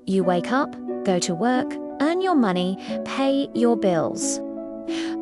You wake up, go to work, earn your money, pay your bills.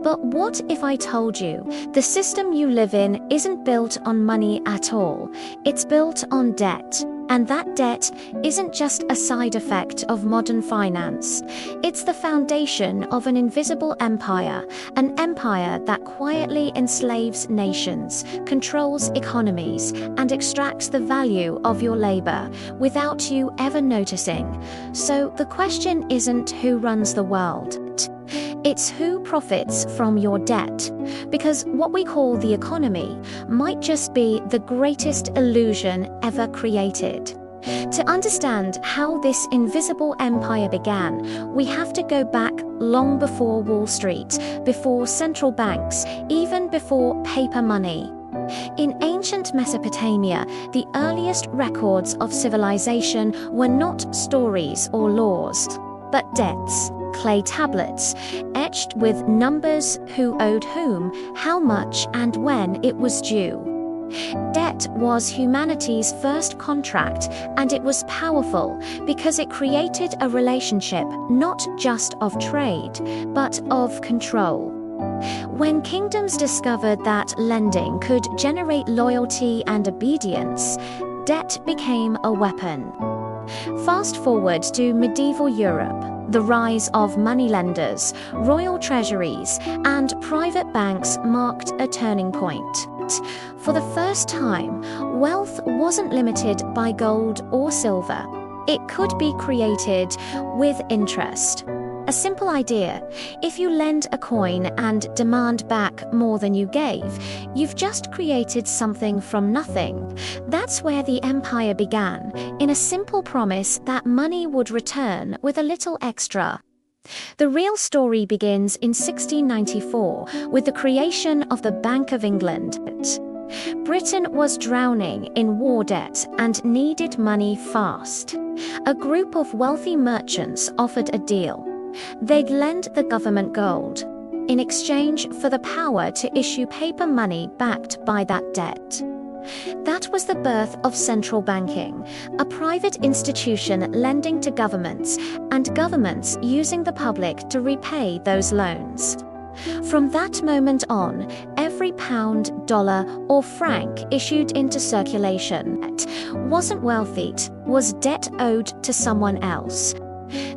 But what if I told you the system you live in isn't built on money at all? It's built on debt. And that debt isn't just a side effect of modern finance. It's the foundation of an invisible empire, an empire that quietly enslaves nations, controls economies, and extracts the value of your labor without you ever noticing. So the question isn't who runs the world. It's who profits from your debt. Because what we call the economy might just be the greatest illusion ever created. To understand how this invisible empire began, we have to go back long before Wall Street, before central banks, even before paper money. In ancient Mesopotamia, the earliest records of civilization were not stories or laws, but debts. Clay tablets, etched with numbers, who owed whom, how much, and when it was due. Debt was humanity's first contract, and it was powerful because it created a relationship not just of trade, but of control. When kingdoms discovered that lending could generate loyalty and obedience, debt became a weapon. Fast forward to medieval Europe. The rise of moneylenders, royal treasuries, and private banks marked a turning point. For the first time, wealth wasn't limited by gold or silver. It could be created with interest. A simple idea: if you lend a coin and demand back more than you gave, you've just created something from nothing. That's where the empire began, in a simple promise that money would return with a little extra. The real story begins in 1694 with the creation of the Bank of England. Britain was drowning in war debt and needed money fast. A group of wealthy merchants offered a deal. They'd lend the government gold in exchange for the power to issue paper money backed by that debt. That was the birth of central banking, a private institution lending to governments, and governments using the public to repay those loans. From that moment on, every pound, dollar, or franc issued into circulation wasn't wealth, it was debt owed to someone else.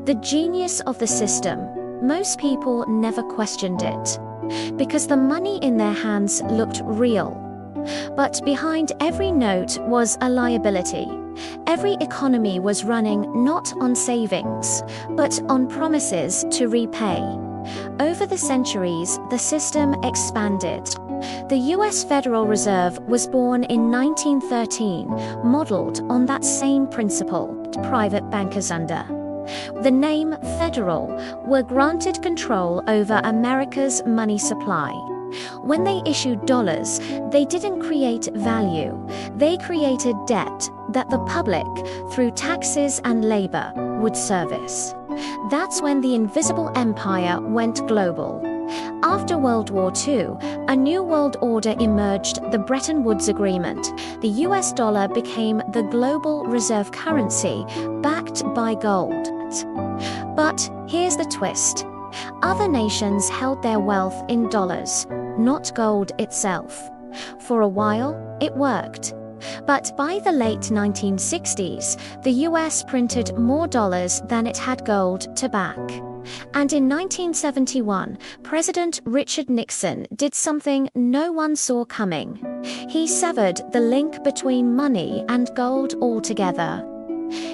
The genius of the system: most people never questioned it, because the money in their hands looked real. But behind every note was a liability. Every economy was running not on savings, but on promises to repay. Over the centuries, the system expanded. The US Federal Reserve was born in 1913, modeled on that same principle, private bankers under the name Federal were granted control over America's money supply. When they issued dollars, they didn't create value. They created debt that the public, through taxes and labor, would service. That's when the invisible empire went global. After World War II, a new world order emerged, the Bretton Woods Agreement. The US dollar became the global reserve currency, backed by gold. But here's the twist. Other nations held their wealth in dollars, not gold itself. For a while, it worked. But by the late 1960s, the US printed more dollars than it had gold to back. And in 1971, President Richard Nixon did something no one saw coming. He severed the link between money and gold altogether.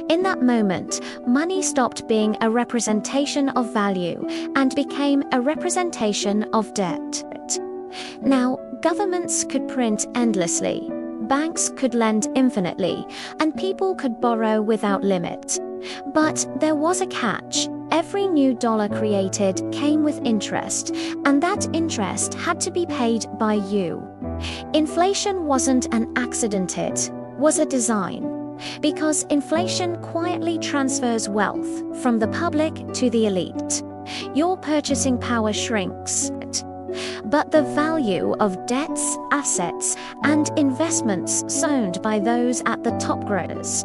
In that moment, money stopped being a representation of value and became a representation of debt. Now, governments could print endlessly, banks could lend infinitely, and people could borrow without limit. But there was a catch. Every new dollar created came with interest, and that interest had to be paid by you. Inflation wasn't an accident, it was a design. Because inflation quietly transfers wealth from the public to the elite. Your purchasing power shrinks, but the value of debts, assets, and investments owned by those at the top grows.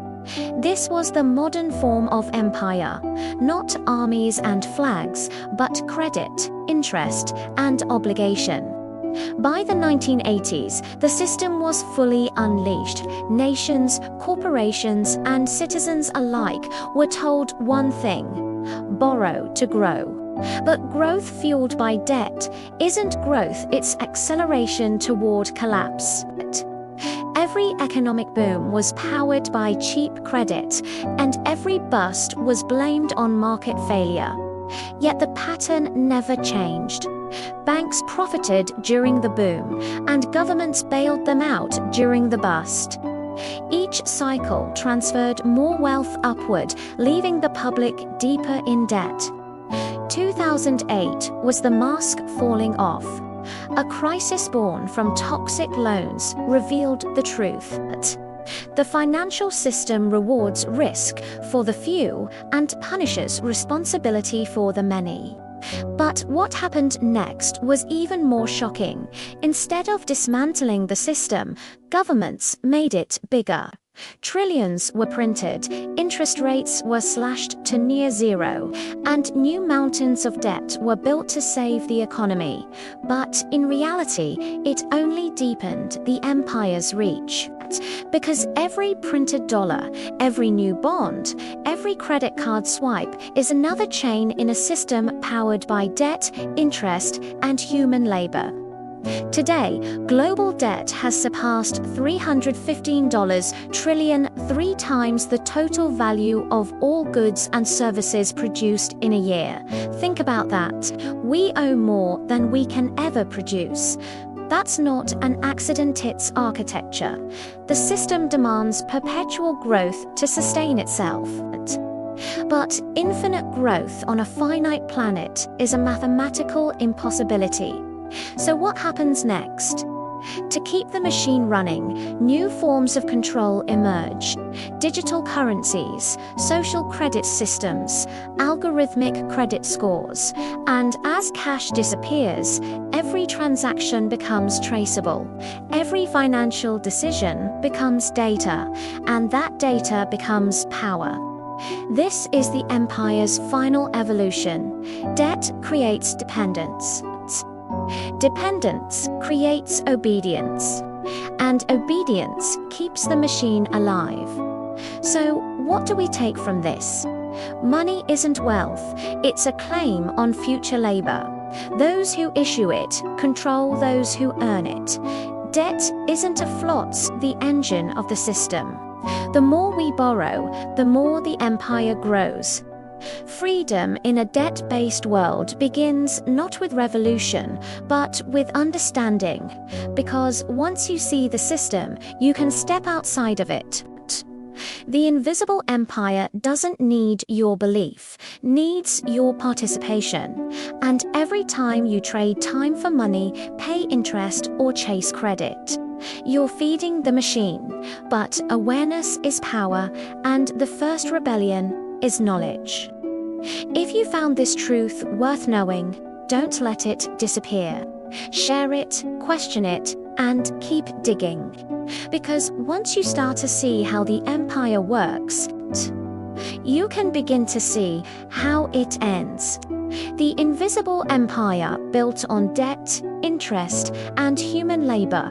This was the modern form of empire, not armies and flags, but credit, interest, and obligation. By the 1980s, the system was fully unleashed. Nations, corporations, and citizens alike were told one thing: borrow to grow. But growth fueled by debt isn't growth, it's acceleration toward collapse. Every economic boom was powered by cheap credit, and every bust was blamed on market failure. Yet the pattern never changed. Banks profited during the boom, and governments bailed them out during the bust. Each cycle transferred more wealth upward, leaving the public deeper in debt. 2008 was the mask falling off. A crisis born from toxic loans revealed the truth. The financial system rewards risk for the few and punishes responsibility for the many. But what happened next was even more shocking. Instead of dismantling the system, governments made it bigger. Trillions were printed, interest rates were slashed to near zero, and new mountains of debt were built to save the economy. But in reality, it only deepened the empire's reach. Because every printed dollar, every new bond, every credit card swipe is another chain in a system powered by debt, interest, and human labor. Today, global debt has surpassed $315 trillion, 3 times the total value of all goods and services produced in a year. Think about that. We owe more than we can ever produce. That's not an accident, it's architecture. The system demands perpetual growth to sustain itself. But infinite growth on a finite planet is a mathematical impossibility. So what happens next? To keep the machine running, new forms of control emerge. Digital currencies, social credit systems, algorithmic credit scores. And as cash disappears, every transaction becomes traceable. Every financial decision becomes data, and that data becomes power. This is the empire's final evolution. Debt creates dependence. Dependence creates obedience, and obedience keeps the machine alive. So, what do we take from this? Money isn't wealth, it's a claim on future labor. Those who issue it control those who earn it. Debt isn't a floats, the engine of the system. The more we borrow, the more the empire grows. Freedom in a debt-based world begins not with revolution, but with understanding. Because once you see the system, you can step outside of it. The invisible empire doesn't need your belief, needs your participation. And every time you trade time for money, pay interest, or chase credit, you're feeding the machine. But awareness is power, and the first rebellion is knowledge. If you found this truth worth knowing, don't let it disappear. Share it, question it, and keep digging. Because once you start to see how the empire works, you can begin to see how it ends. The invisible empire built on debt, interest, and human labor